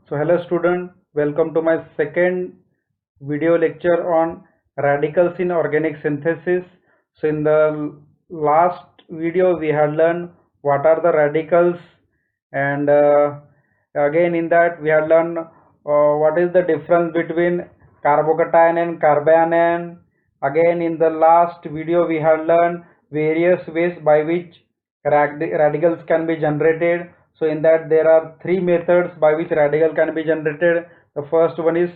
So hello student, welcome to my second video lecture on radicals in organic synthesis. So in the last video we had learned what are the radicals, and again in that we had learned what is the difference between carbocation and carbanion. Again in the last video we had learned various ways by which radicals can be generated. So in that there are three methods by which radical can be generated. The first one is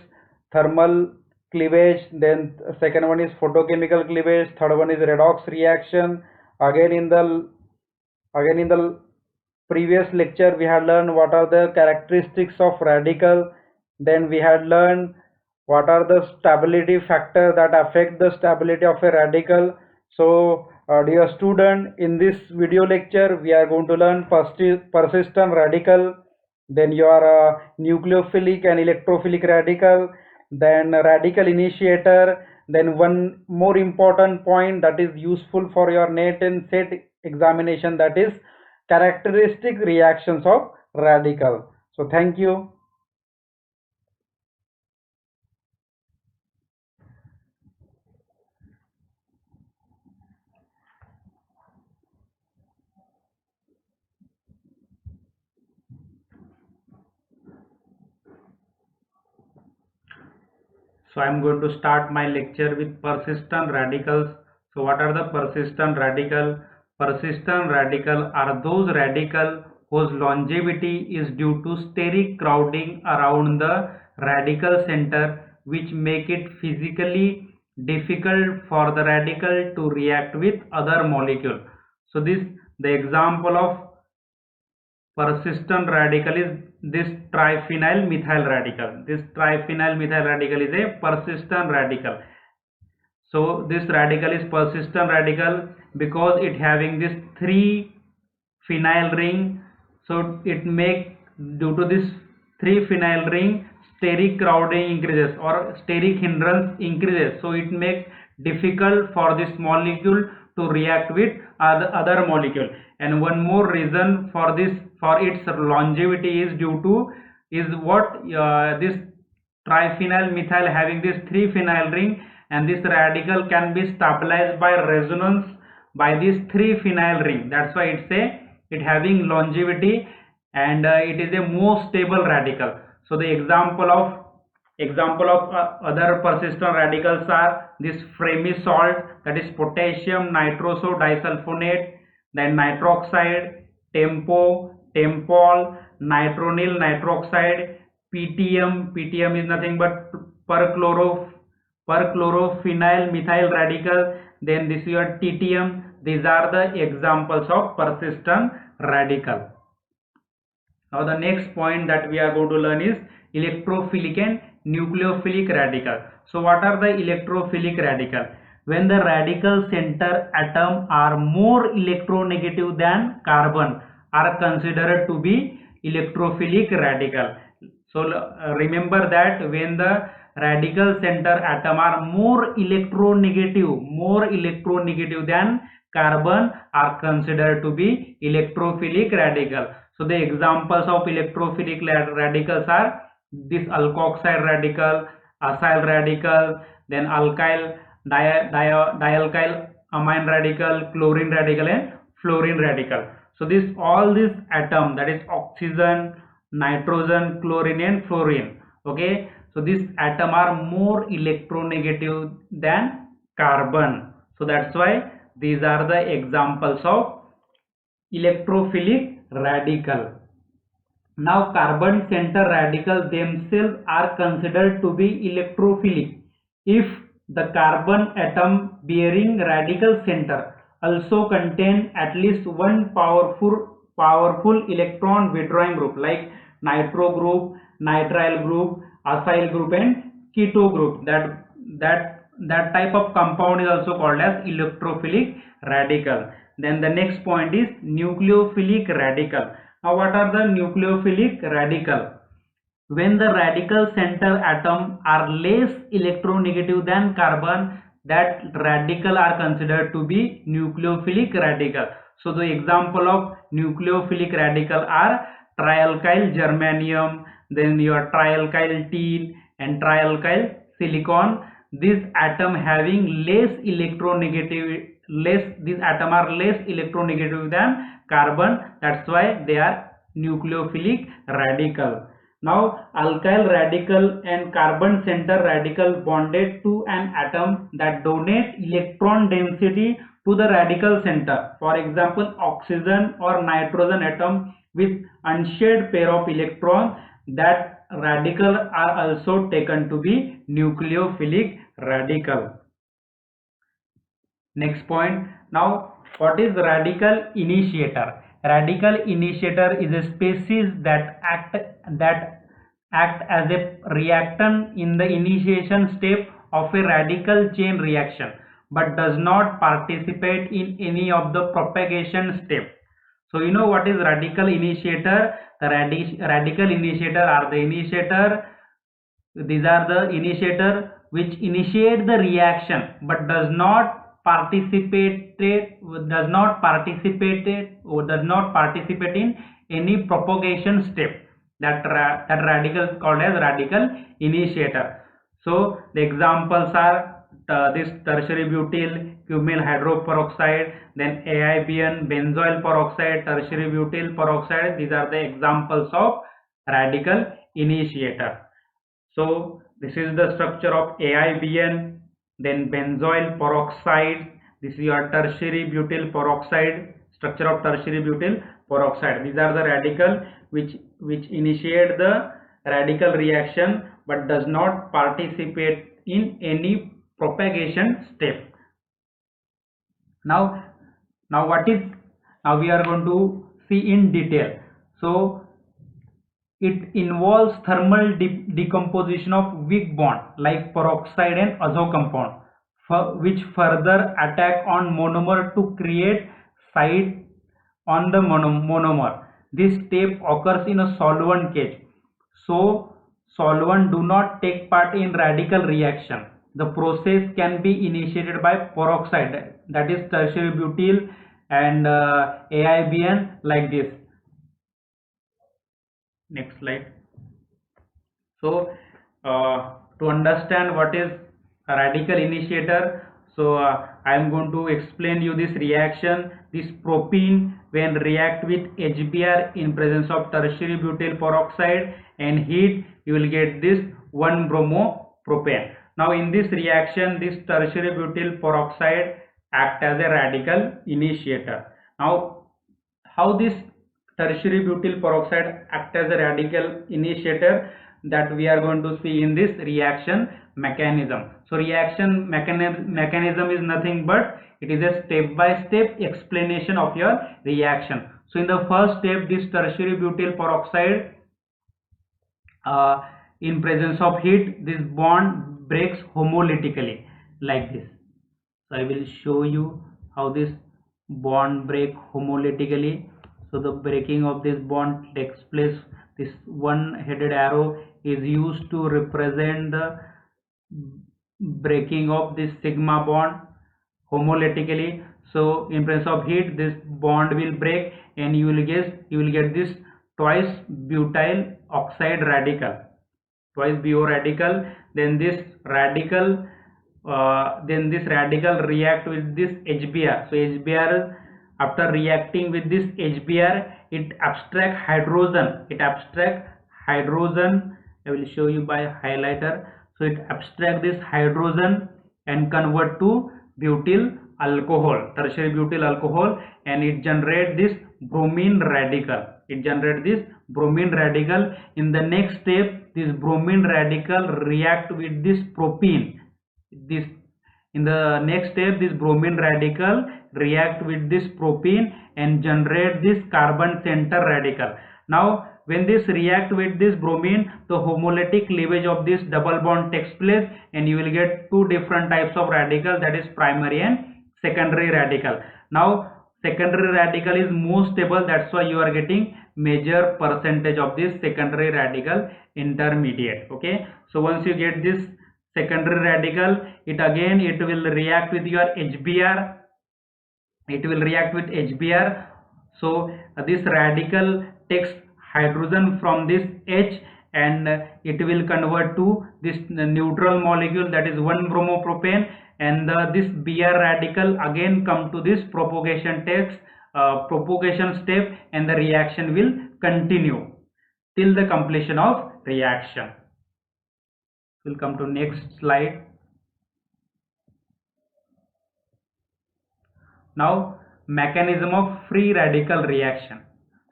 thermal cleavage, then second one is photochemical cleavage, third one is redox reaction. Again in the previous lecture we had learned what are the characteristics of radical. Then we had learned what are the stability factors that affect the stability of a radical. So dear student, in this video lecture we are going to learn persistent radical, then your nucleophilic and electrophilic radical, then radical initiator, then one more important point that is useful for your NET and SET examination, that is characteristic reactions of radical. So thank you. So I am going to start my lecture with persistent radicals. So what are the persistent radical? Persistent radical are those radical whose longevity is due to steric crowding around the radical center, which make it physically difficult for the radical to react with other molecule. So the example of persistent radical is this triphenyl methyl radical. This triphenyl methyl radical is a persistent radical. So this radical is persistent radical because it having this three phenyl ring. So it make, due to this three phenyl ring, steric crowding increases or steric hindrance increases. So it makes difficult for this molecule to react with other molecule. And one more reason for this, for its longevity, is due to is what this triphenyl methyl having this three phenyl ring, and this radical can be stabilized by resonance by this three phenyl ring. That's why it having longevity, and it is a more stable radical. So the example of other persistent radicals are this Fremy salt, that is potassium nitroso disulfonate, then nitroxide, tempo, tempol, nitronil nitroxide, PTM is nothing but perchlorophenyl methyl radical, then this is your TTM. These are the examples of persistent radical. Now the next point that we are going to learn is electrophilic and nucleophilic radical. So what are the electrophilic radical? When the radical center atom are more electronegative than carbon are considered to be electrophilic radical. So remember that when the radical center atom are more electronegative than carbon are considered to be electrophilic radical. So the examples of electrophilic radicals are this alkoxide radical, acyl radical, then alkyl dialkyl amine radical, chlorine radical, and fluorine radical. So all these atom, that is oxygen, nitrogen, chlorine, and fluorine. Okay, so these atom are more electronegative than carbon. So that's why these are the examples of electrophilic radical. Now carbon center radicals themselves are considered to be electrophilic if the carbon atom bearing radical center also contain at least one powerful electron withdrawing group like nitro group, nitrile group, acyl group, and keto group. That type of compound is also called as electrophilic radical. Then the next point is nucleophilic radical. Now what are the nucleophilic radical? When the radical center atom are less electronegative than carbon, that radical are considered to be nucleophilic radical. So the example of nucleophilic radical are trialkyl germanium, then your trialkyl and trialkyl silicon. This atom having less electronegativity, these atom are less electronegative than carbon. That's why they are nucleophilic radical. Now alkyl radical and carbon center radical bonded to an atom that donate electron density to the radical center. For example, oxygen or nitrogen atom with unshared pair of electrons, that radical are also taken to be nucleophilic radical. Next point. Now, what is radical initiator? Radical initiator is a species that act as a reactant in the initiation step of a radical chain reaction, but does not participate in any of the propagation step. So you know what is radical initiator? The radical initiator are the initiator. These are the initiator which initiate the reaction but does not participate in any propagation step. That radical is called as radical initiator. So the examples are this tertiary butyl cumyl hydroperoxide, then AIBN benzoyl peroxide, tertiary butyl peroxide. These are the examples of radical initiator. So this is the structure of AIBN, then benzoyl peroxide. This is your tertiary butyl peroxide, structure of tertiary butyl peroxide. These are the radical which initiate the radical reaction but does not participate in any propagation step. Now we are going to see in detail. So it involves thermal decomposition of weak bond like peroxide and azo compound, which further attack on monomer to create site on the monomer. This step occurs in a solvent case. So solvent do not take part in radical reaction. The process can be initiated by peroxide, that is tertiary butyl and AIBN, like this. Next slide. So to understand what is a radical initiator, so I am going to explain you this reaction. This propene, when react with HBr in presence of tertiary butyl peroxide and heat, you will get this 1-bromopropane. Now in this reaction, this tertiary butyl peroxide act as a radical initiator. Now how this tertiary butyl peroxide act as a radical initiator, that we are going to see in this reaction mechanism. So reaction mechanism is nothing but it is a step-by-step explanation of your reaction. So in the first step, this tertiary butyl peroxide in presence of heat, this bond breaks homolytically like this. So I will show you how this bond break homolytically. So the breaking of this bond takes place. This one-headed arrow is used to represent the breaking of this sigma bond homolytically. So in presence of heat, this bond will break and you will get this twice butyl oxide radical, twice BO radical. Then this radical react with this HBr. So HBr, after reacting with this HBr, it abstract hydrogen. I will show you by highlighter. So it abstract this hydrogen and convert to butyl alcohol, tertiary butyl alcohol, and it generate this bromine radical. In the next step, this bromine radical react with this propene. In the next step, this bromine radical react with this propene and generate this carbon center radical. Now when this react with this bromine, the homolytic cleavage of this double bond takes place and you will get two different types of radical, that is primary and secondary radical. Now secondary radical is more stable, that's why you are getting major percentage of this secondary radical intermediate. Okay, so once you get this secondary radical, it will react with your HBr. So this radical takes hydrogen from this H and it will convert to this neutral molecule, that is 1-bromopropane, and this Br radical again come to this propagation step, and the reaction will continue till the completion of reaction. We'll come to next slide. Now, mechanism of free radical reaction.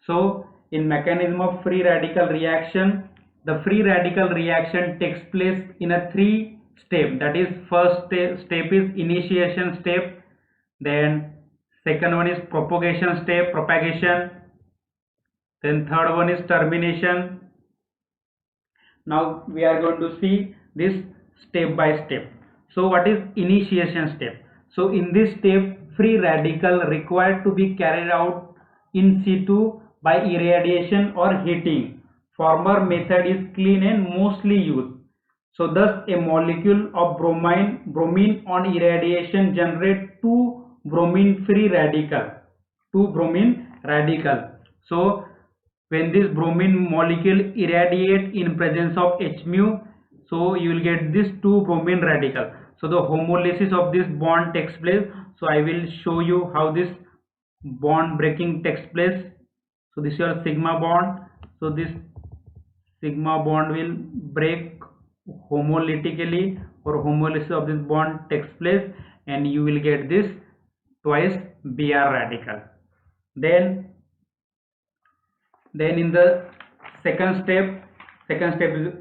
So in mechanism of free radical reaction, the free radical reaction takes place in a 3-step. That is, first step is initiation step, then second one is propagation step, then third one is termination. Now we are going to see this step by step. So what is initiation step? So in this step, free radical required to be carried out in situ by irradiation or heating. Former method is clean and mostly used. So thus a molecule of bromine on irradiation generate 2 bromine free radical. So when this bromine molecule irradiate in presence of H mu, so you will get this 2 bromine radical. So the homolysis of this bond takes place. So I will show you how this bond breaking takes place. So this is your sigma bond. So this sigma bond will break homolytically, or homolysis of this bond takes place, and you will get this twice Br radical. Then in the second step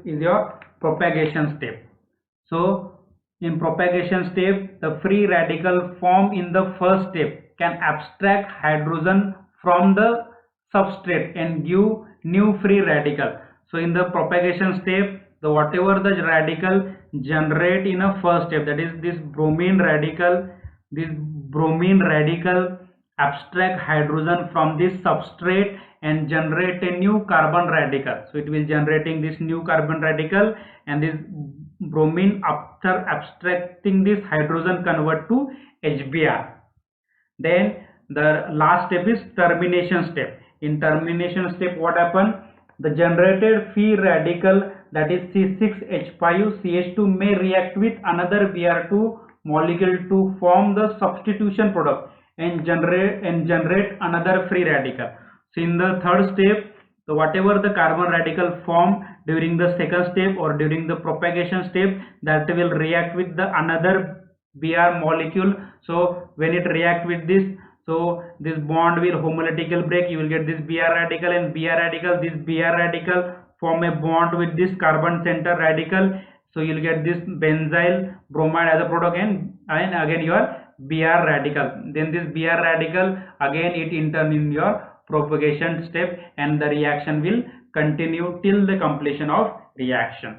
is your propagation step. So in propagation step, the free radical formed in the first step can abstract hydrogen from the substrate and give new free radical. So in the propagation step, the whatever the radical generate in a first step, that is this bromine radical abstract hydrogen from this substrate and generate a new carbon radical. So it will generating this new carbon radical, and this bromine, after abstracting this hydrogen, convert to HBr. Then the last step is termination step. In termination step, what happen? The generated free radical, that is C6H5CH2, may react with another Br2 molecule to form the substitution product and generate another free radical. So in the third step, so whatever the carbon radical formed during the second step or during the propagation step, that will react with the another Br molecule. So when it react with this, so this bond will homolytical break, you will get this Br radical, and this Br radical form a bond with this carbon center radical. So you will get this benzyl bromide as a product, and again your Br radical. Then this Br radical again it enter in your propagation step, and the reaction will continue till the completion of reaction.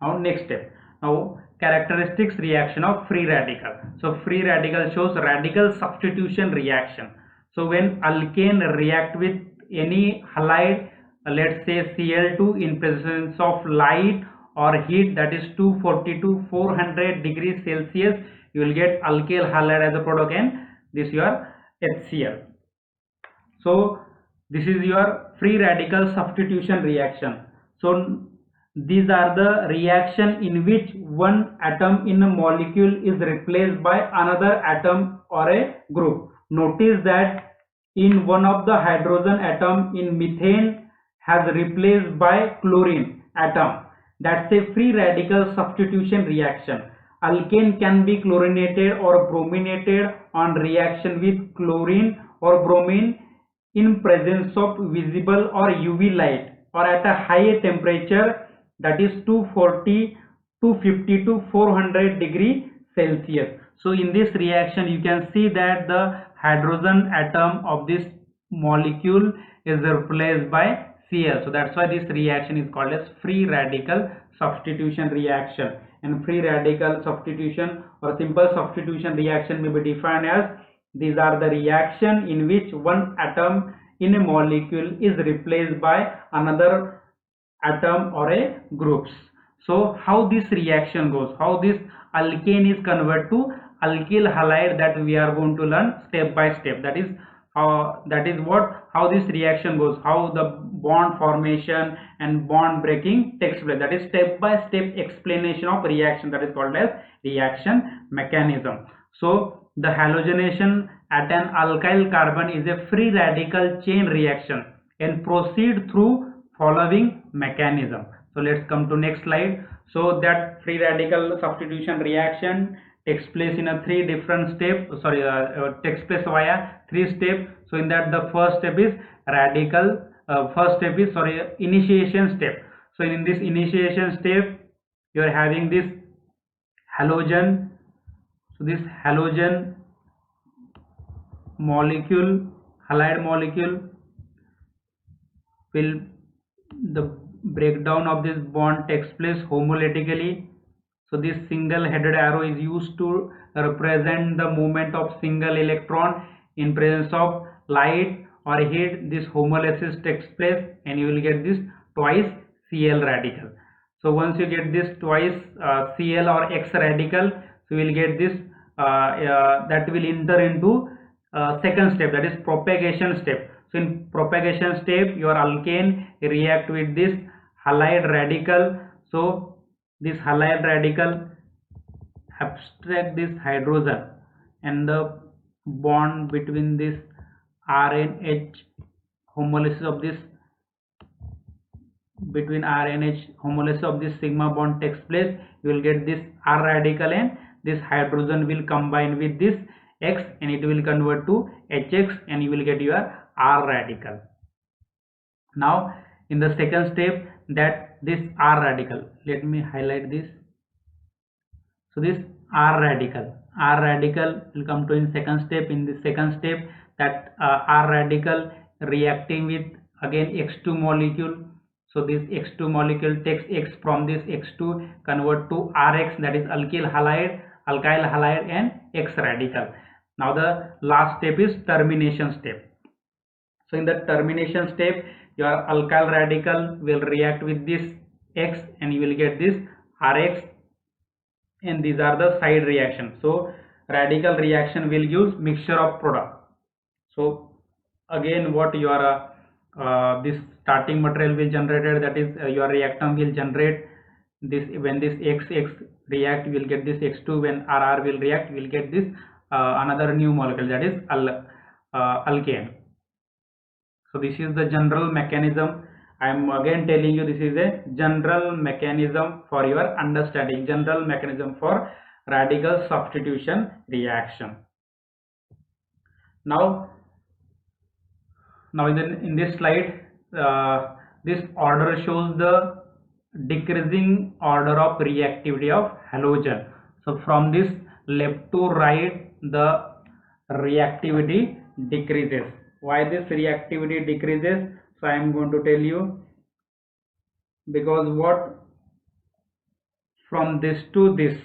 Now next step. Now characteristics reaction of free radical. So free radical shows radical substitution reaction. So when alkane react with any halide, let's say Cl2, in presence of light or heat, that is 240 to 400 degrees Celsius, you will get alkyl halide as a product, and this your HCl. So this is your free radical substitution reaction. So these are the reaction in which one atom in a molecule is replaced by another atom or a group. Notice that in one of the hydrogen atom in methane has replaced by chlorine atom. That's a free radical substitution reaction. Alkane can be chlorinated or brominated on reaction with chlorine or bromine in presence of visible or UV light or at a high temperature, that is 250 to 400 degree Celsius. So in this reaction you can see that the hydrogen atom of this molecule is replaced by Cl. So that's why this reaction is called as free radical substitution reaction. And free radical substitution or simple substitution reaction may be defined as these are the reaction in which one atom in a molecule is replaced by another atom or a groups. So how this reaction goes, how this alkane is converted to alkyl halide, that we are going to learn step by step. That is, that is what, how this reaction goes, how the bond formation and bond breaking takes place. That is step by step explanation of reaction, that is called as reaction mechanism. So the halogenation at an alkyl carbon is a free radical chain reaction and proceed through following mechanism. So let's come to next slide. So that free radical substitution reaction takes place in a three different step, takes place via three steps. So in that, the first step is initiation step. So in this initiation step, you are having this halogen. So this halogen molecule, halide molecule, will, the breakdown of this bond takes place homolytically. So this single headed arrow is used to represent the movement of single electron in presence of light or heat. This homolysis takes place and you will get this twice Cl radical. So once you get this twice Cl or X radical, so you will get this that will enter into second step, that is propagation step. So in propagation step, your alkane react with this halide radical. So this halide radical abstract this hydrogen and the bond between this RNH homolysis of this, between RNH homolysis of this sigma bond takes place. You will get this R radical and this hydrogen will combine with this X and it will convert to HX and you will get your R radical. Now in the second step, that this R radical, let me highlight this. So this R radical will come to in second step. In the second step, that R radical reacting with again X2 molecule. So this X2 molecule takes X from this X2, convert to RX, that is alkyl halide and X radical. Now the last step is termination step. So in the termination step, your alkyl radical will react with this X and you will get this RX, and these are the side reactions. So radical reaction will use mixture of product. So again, what your this starting material will generated, that is your reactant will generate this. When this X react, you will get this X2. When RR will react, you will get this another new molecule, that is alkane. So this is the general mechanism. I am again telling you, this is a general mechanism for your understanding, general mechanism for radical substitution reaction. Now in this slide, this order shows the decreasing order of reactivity of halogen. So from this left to right, the reactivity decreases. Why this reactivity decreases? So I am going to tell you, because what, from this to this,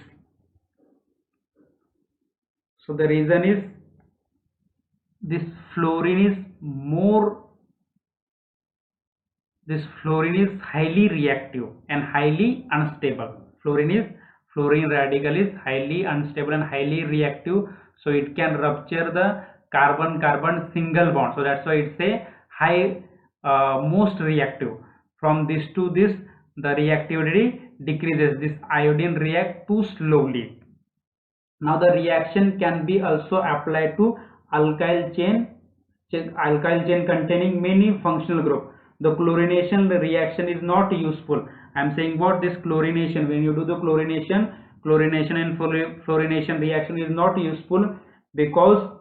so the reason is this fluorine is highly reactive and highly unstable. Fluorine radical is highly unstable and highly reactive, so it can rupture the carbon-carbon single bond. So that's why it's a high most reactive. From this to this, the reactivity decreases. This iodine react too slowly. Now the reaction can be also applied to alkyl chain containing many functional group. The chlorination reaction is not useful. I am saying what, this chlorination, when you do the chlorination and fluorination reaction is not useful, because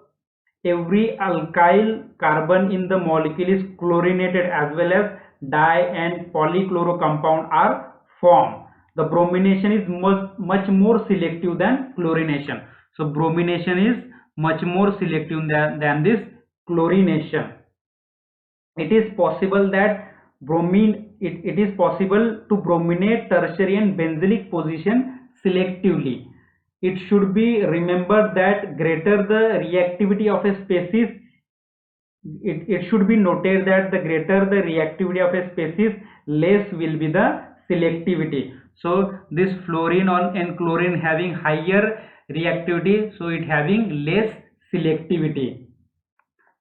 every alkyl carbon in the molecule is chlorinated, as well as di and polychloro compound are formed. The bromination is much more selective than chlorination. So bromination is much more selective than this chlorination. It is possible that it is possible to brominate tertiary and benzylic position selectively. It should be remembered that greater the reactivity of a species, it should be noted that the greater the reactivity of a species, less will be the selectivity. So this fluorine and chlorine having higher reactivity, so it having less selectivity.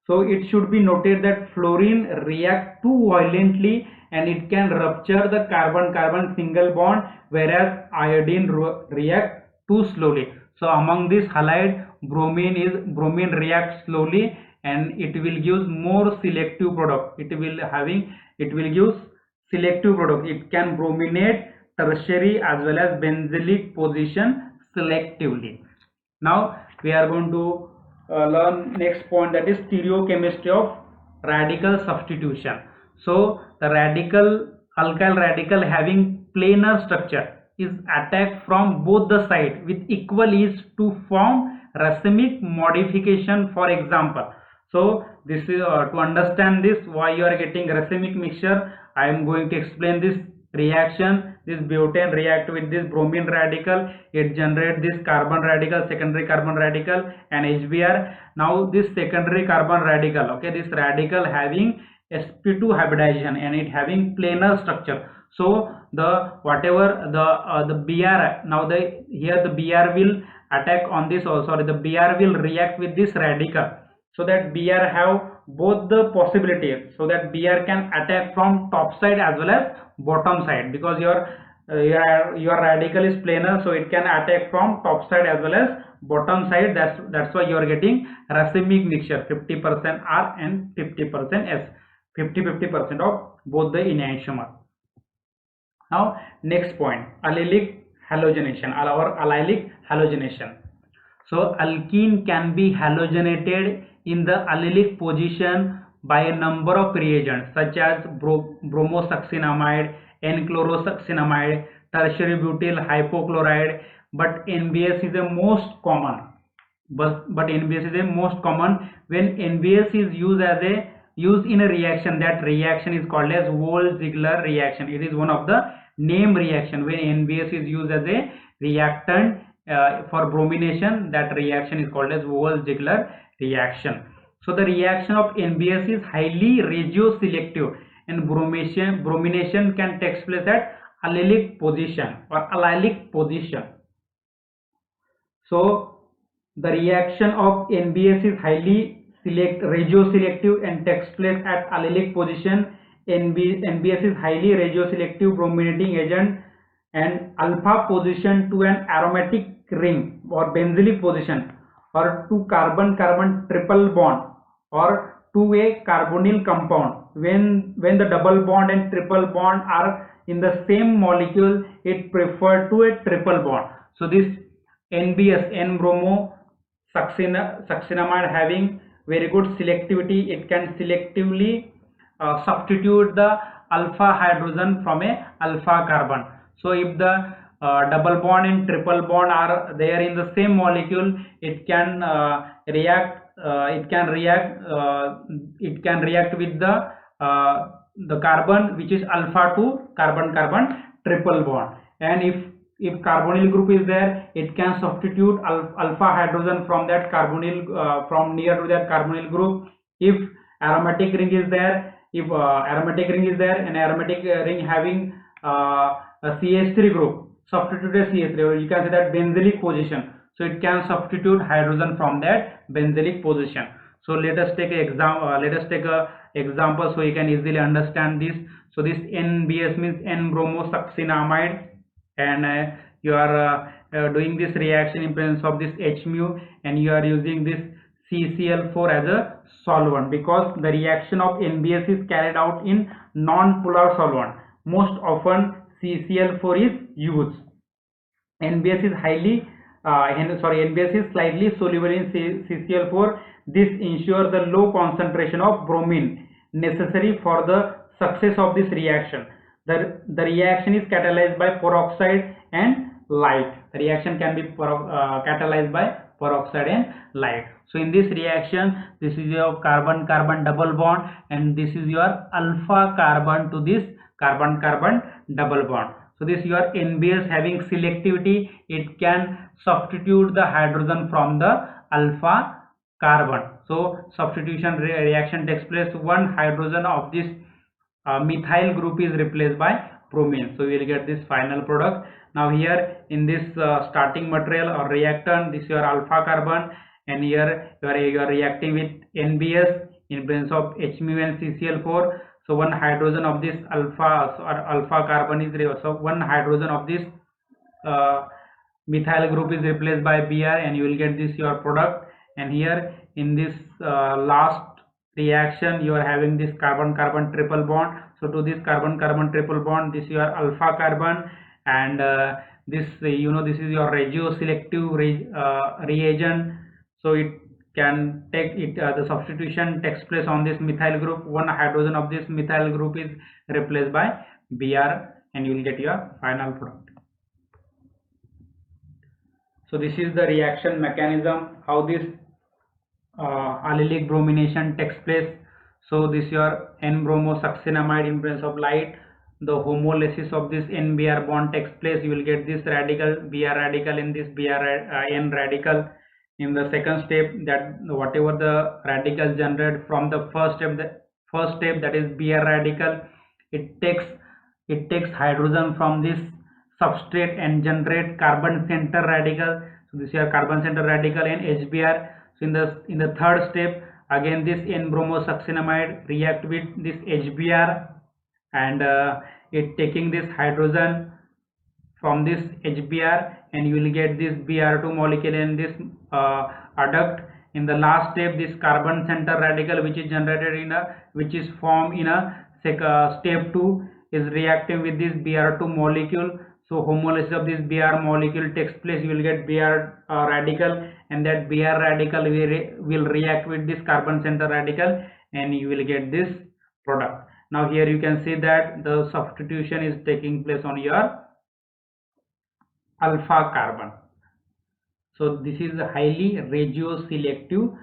So it should be noted that fluorine reacts too violently and it can rupture the carbon-carbon single bond, whereas iodine reacts too slowly. So among this halide, bromine reacts slowly and it will give more selective product. It will give selective product. It can brominate tertiary as well as benzylic position selectively. Now we are going to learn next point, that is stereochemistry of radical substitution. So the alkyl radical having planar structure is attacked from both the sides with equal ease to form racemic modification. For example, so this is to understand this why you are getting racemic mixture, I am going to explain this reaction. This butane react with this bromine radical, it generates this carbon radical, secondary carbon radical, and HBr. Now this secondary carbon radical, okay, this radical having sp2 hybridization and it having planar structure. So the whatever the Br, now here the Br will attack on this, or sorry, the Br will react with this radical, so that Br have both the possibilities, so that Br can attack from top side as well as bottom side, because your radical is planar, so it can attack from top side as well as bottom side. That's why you are getting racemic mixture, 50% R and 50% S, 50% of both the enantiomer. Now next point, allylic halogenation or allylic halogenation. So alkene can be halogenated in the allylic position by a number of reagents such as bromosuccinamide, N-chlorosuccinamide, tertiary butyl hypochlorite, but NBS is the most common. But NBS is the most common. When NBS is used in a reaction, that reaction is called as Wolff-Ziegler reaction. It is one of the name reaction. When NBS is used as a reactant for bromination, that reaction is called as Wolff-Ziegler reaction. So the reaction of NBS is highly regioselective, and bromination can take place at allylic position or allylic position. So the reaction of NBS is highly regioselective and takes place at allylic position. NBS is highly regioselective brominating agent, and alpha position to an aromatic ring or benzylic position, or to carbon-carbon triple bond, or to a carbonyl compound. When the double bond and triple bond are in the same molecule, it prefers to a triple bond. So this NBS, N-bromo succinamide, having very good selectivity. It can selectively substitute the alpha hydrogen from a alpha carbon. So if the double bond and triple bond are there in the same molecule, it can react with the carbon which is alpha to carbon-carbon triple bond. And if carbonyl group is there, it can substitute alpha hydrogen from that carbonyl from near to that carbonyl group. If aromatic ring is there, an aromatic ring having a CH3 group, substitute a CH3, or you can say that benzylic position. So it can substitute hydrogen from that benzylic position. So let us take an example so you can easily understand this. So this NBS means N-bromosuccinamide, and you are doing this reaction in presence of this H mu, and you are using this CCl4 as a solvent, because the reaction of NBS is carried out in non-polar solvent. Most often CCl4 is used. NBS is slightly soluble in CCl4. This ensures the low concentration of bromine necessary for the success of this reaction. The reaction is catalyzed by peroxide and light. The reaction can be catalyzed by peroxide and light. So in this reaction, this is your carbon-carbon double bond, and this is your alpha carbon to this carbon-carbon double bond. So this your NBS having selectivity, it can substitute the hydrogen from the alpha carbon. So substitution reaction takes place. One hydrogen of this methyl group is replaced by bromine. So we will get this final product. Now here in this starting material or reactant, this is your alpha carbon, and here you are reacting with NBS. in presence of HMu and CCl4. So one hydrogen of this alpha carbon is so one hydrogen of this methyl group is replaced by Br, and you will get this your product. And here in this last reaction you are having this carbon carbon triple bond. So to this carbon carbon triple bond, this your alpha carbon, and this this is your regioselective reagent. So it can take it the substitution takes place on this methyl group. One hydrogen of this methyl group is replaced by Br, and you will get your final product. So this is the reaction mechanism, how this allylic bromination takes place. So this your N-bromosuccinamide in presence of light, the homolysis of this N-Br bond takes place. You will get this radical Br radical in this N radical. In the second step, that whatever the radical generated from the first step, that is Br radical, it takes hydrogen from this substrate and generate carbon center radical. So this is your carbon center radical and HBr. So in the third step, again this N-bromosuccinamide react with this HBr, and it taking this hydrogen from this HBr, and you will get this Br2 molecule in this adduct. In the last step, this carbon center radical which is generated which is formed in a step 2 is reacting with this Br2 molecule. So homolysis of this Br molecule takes place. You will get Br radical, and that Br radical will react with this carbon center radical, and you will get this product. Now here you can see that the substitution is taking place on your alpha carbon. So this is a highly regioselective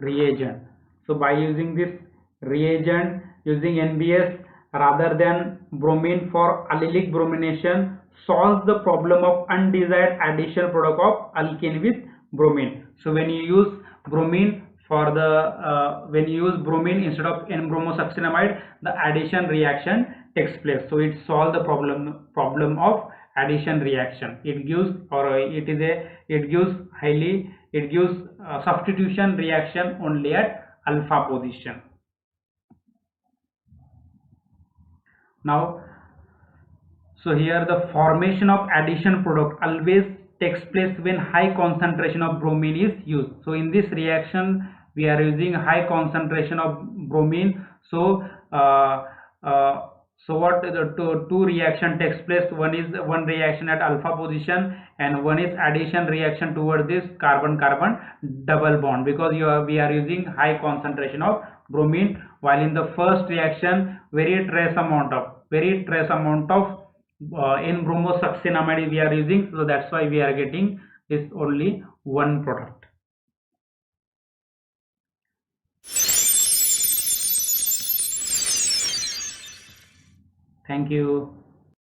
reagent. So by using this reagent, using NBS rather than bromine for allylic bromination, solves the problem of undesired additional product of alkane with bromine. So when you use bromine for the when you use bromine instead of N-bromosuccinamide, the addition reaction takes place. So it solves the problem of addition reaction. It gives substitution reaction only at alpha position. Now, so here the formation of addition product always takes place when high concentration of bromine is used. So in this reaction we are using high concentration of bromine. So so what the two reaction takes place. One reaction at alpha position, and one is addition reaction towards this carbon carbon double bond, because we are using high concentration of bromine, while in the first reaction very trace amount of N-bromosuccinamide we are using. So that's why we are getting this only one product. Thank you.